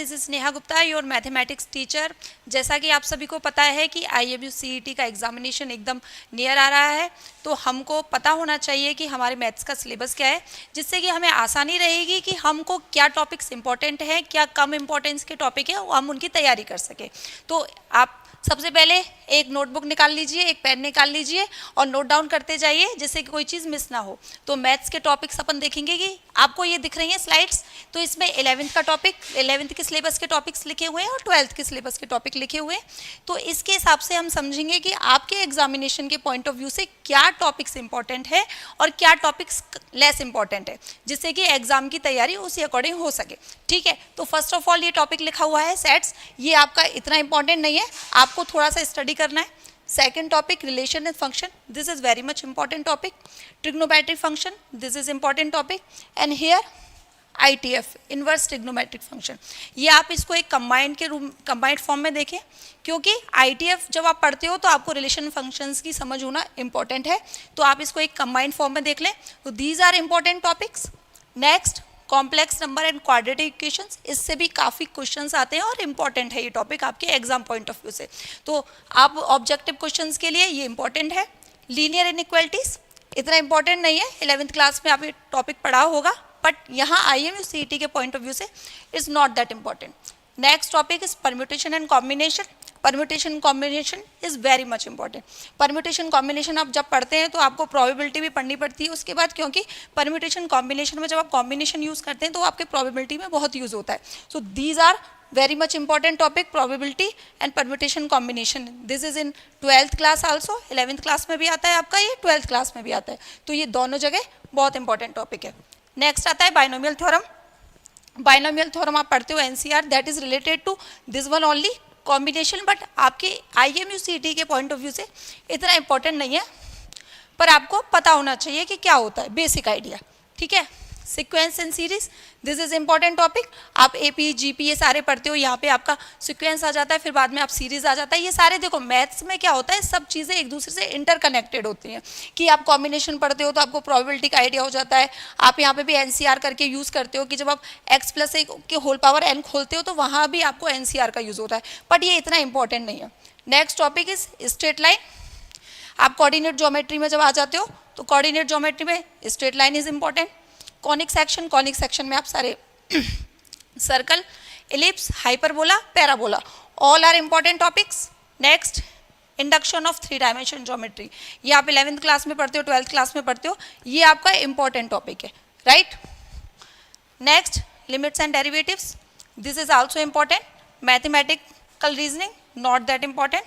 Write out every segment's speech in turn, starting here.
This is Neha Gupta, your mathematics teacher. जैसा कि आप सभी को पता है कि IMU CET का एग्जामिनेशन एकदम नियर आ रहा है, तो हमको पता होना चाहिए कि हमारे मैथ्स का सिलेबस क्या है, जिससे कि हमें आसानी रहेगी कि हमको क्या टॉपिक्स इंपॉर्टेंट हैं, क्या कम इंपॉर्टेंस के टॉपिक है, वो हम उनकी तैयारी कर सकें। तो आप सबसे पहले एक नोटबुक निकाल लीजिए, एक पेन निकाल लीजिए और नोट डाउन करते जाइए, जिससे कि कोई चीज़ मिस ना हो। तो मैथ्स के टॉपिक्स अपन देखेंगे कि आपको ये दिख रही हैं स्लाइड्स, तो इसमें 11th का टॉपिक, 11th के सिलेबस के टॉपिक्स लिखे हुए हैं और 12th के सिलेबस के टॉपिक लिखे हुए हैं। तो इसके हिसाब से हम समझेंगे कि आपके एग्जामिनेशन के पॉइंट ऑफ व्यू से क्या टॉपिक्स इंपॉर्टेंट है और क्या टॉपिक्स लेस इंपॉर्टेंट है, जिससे कि एग्जाम की तैयारी उसी अकॉर्डिंग हो सके। ठीक है, तो फर्स्ट ऑफ ऑल ये टॉपिक लिखा हुआ है सेट्स, ये आपका इतना इंपॉर्टेंट नहीं है, आपको थोड़ा सा स्टडी करना है। Second topic relation and function, this is very much important topic. Trigonometric function, this is important topic. And here ITF, inverse trigonometric function, ये आप इसको एक कंबाइंड फॉर्म में देखें, क्योंकि ITF जब आप पढ़ते हो तो आपको रिलेशन फंक्शंस की समझ होना इंपॉर्टेंट है, तो आप इसको एक कंबाइंड फॉर्म में देख लें। तो these are important topics. Next, complex number and quadratic equations, इससे भी काफ़ी क्वेश्चंस आते हैं और इंपॉर्टेंट है ये टॉपिक आपके एग्जाम पॉइंट ऑफ व्यू से, तो आप ऑब्जेक्टिव क्वेश्चंस के लिए ये इंपॉर्टेंट है। लीनियर इनइक्वालिटीज इतना इंपॉर्टेंट नहीं है, 11th क्लास में आप ये टॉपिक पढ़ा होगा, बट यहाँ IMU CET के पॉइंट ऑफ व्यू से is not that important. Next topic is permutation and combination. Permutation combination is very much important. Permutation combination आप जब पढ़ते हैं तो आपको प्रोबेबिलिटी भी पढ़नी पड़ती है उसके बाद, क्योंकि परम्यूटेशन कॉम्बिनेशन में जब आप कॉम्बिनेशन यूज करते हैं तो आपके प्रोबेबिलिटी में बहुत यूज होता है। So these are very much important topic, probability and permutation combination. This is in 12th class also, 11th class में भी आता है आपका, ये 12th क्लास में भी आता है, तो ये दोनों जगह बहुत इंपॉर्टेंट टॉपिक है। नेक्स्ट आता है बाइनोमियल थ्योरम। बाइनोमियल थ्योरम आप पढ़ते हो NCR, that is related to this one only, combination, but आपके IMU CET के पॉइंट ऑफ व्यू से इतना इंपॉर्टेंट नहीं है, पर आपको पता होना चाहिए कि क्या होता है, बेसिक आइडिया। ठीक है, sequence and series, this is important topic. आप AP GP ये सारे पढ़ते हो, यहाँ पे आपका सीक्वेंस आ जाता है, फिर बाद में आप सीरीज आ जाता है। ये सारे देखो मैथ्स में क्या होता है, सब चीज़ें एक दूसरे से इंटरकनेक्टेड होती हैं, कि आप कॉम्बिनेशन पढ़ते हो तो आपको प्रोबेबिलिटी का आइडिया हो जाता है। आप यहाँ पे भी NCR करके यूज़ करते हो कि जब आप x+1 के होल पावर n खोलते हो तो वहाँ भी आपको NCR का यूज़ होता है, बट ये इतना इंपॉर्टेंट नहीं है। Next topic is straight line. आप कोऑर्डिनेट ज्योमेट्री में जब आ जाते हो तो कोऑर्डिनेट ज्योमेट्री में straight line is important. Conic section में आप सारे circle, ellipse, hyperbola, parabola, all are important topics. Next, induction of 3 dimension geometry, ये आप 11th क्लास में पढ़ते हो, 12th क्लास में पढ़ते हो, ये आपका इंपॉर्टेंट टॉपिक है, right. Next, limits and derivatives, this is also important. Mathematical reasoning, not that important.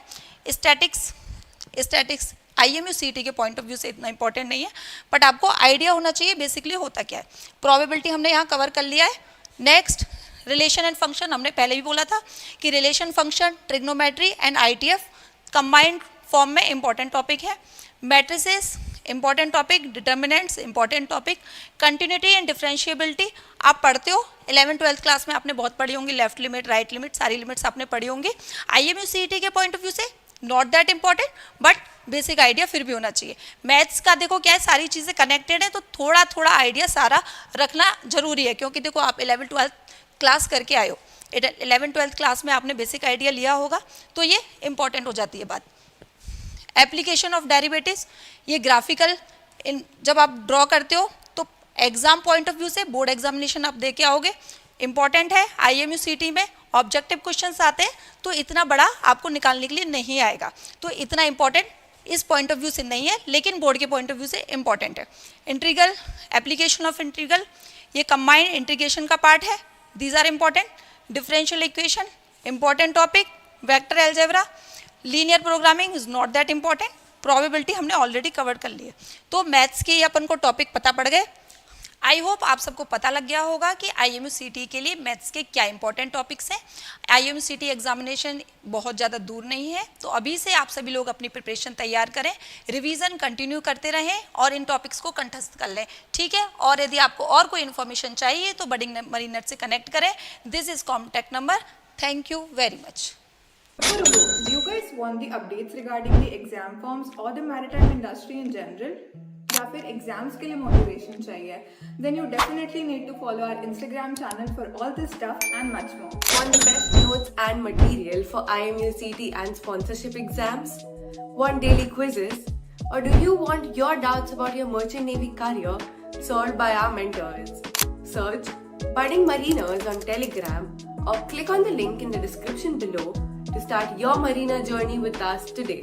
Statics IMU CET के पॉइंट ऑफ व्यू से इतना इंपॉर्टेंट नहीं है, बट आपको आइडिया होना चाहिए बेसिकली होता क्या है। प्रोबेबिलिटी हमने यहाँ कवर कर लिया है। नेक्स्ट, रिलेशन एंड फंक्शन, हमने पहले भी बोला था कि relation, function, trigonometry and ITF combined form में इंपॉर्टेंट टॉपिक है। Matrices important topic, determinants important topic, continuity and differentiability आप पढ़ते हो, 11th 12th क्लास में आपने बहुत पढ़ी होंगी, लेफ्ट लिमिट, राइट लिमिट, सारी लिमिट्स आपने पढ़ी होंगी। IMU CET के पॉइंट ऑफ व्यू से not that important, but basic idea फिर भी होना चाहिए। मैथ्स का देखो क्या है, सारी चीज़ें कनेक्टेड है, तो थोड़ा थोड़ा आइडिया सारा रखना जरूरी है, क्योंकि देखो आप 11th 12th क्लास करके आए हो, 11th 12th क्लास में आपने बेसिक आइडिया लिया होगा, तो ये इंपॉर्टेंट हो जाती है बात। एप्लीकेशन ऑफ डेरिवेटिव्स, ये ग्राफिकल जब आप ड्रॉ करते हो तो एग्जाम पॉइंट ऑफ व्यू से, बोर्ड एग्जामिनेशन आप दे के आओगे, इंपॉर्टेंट है। IMU CET में ऑब्जेक्टिव क्वेश्चंस आते हैं, तो इतना बड़ा आपको निकालने के लिए नहीं आएगा, तो इतना इंपॉर्टेंट इस पॉइंट ऑफ व्यू से नहीं है, लेकिन बोर्ड के पॉइंट ऑफ व्यू से इंपॉर्टेंट है। इंटीग्रल, एप्लीकेशन ऑफ इंटीग्रल, ये कंबाइंड इंटीग्रेशन का पार्ट है, these are important. Differential equation important topic. Vector algebra, linear programming is not that important. Probability हमने ऑलरेडी कवर कर ली है, तो मैथ्स के अपन को टॉपिक पता पड़ गए। आई होप आप सबको पता लग गया होगा कि IMU CET के लिए मैथ्स के क्या इंपॉर्टेंट टॉपिक्स हैं। IMU CET एग्जामिनेशन बहुत ज़्यादा दूर नहीं है, तो अभी से आप सभी लोग अपनी प्रिपरेशन तैयार करें, रिवीजन कंटिन्यू करते रहें और इन टॉपिक्स को कंठस्थ कर लें, ठीक है। और यदि आपको और कोई इन्फॉर्मेशन चाहिए तो बडिंग मरीनट से कनेक्ट करें, this is contact number. Thank you very much. Do you guys want the updates regarding the exam forms or the maritime industry in general? या फिर एग्जाम्स के लिए मोटिवेशन चाहिए, then you definitely need to follow our Instagram channel for all this stuff and much more. Want the best notes and material for IMU CET and sponsorship exams? Want daily quizzes? Or do you want your doubts about your merchant navy career solved by our mentors? Search Budding Mariners on Telegram or click on the link in the description below to start your marina journey with us today.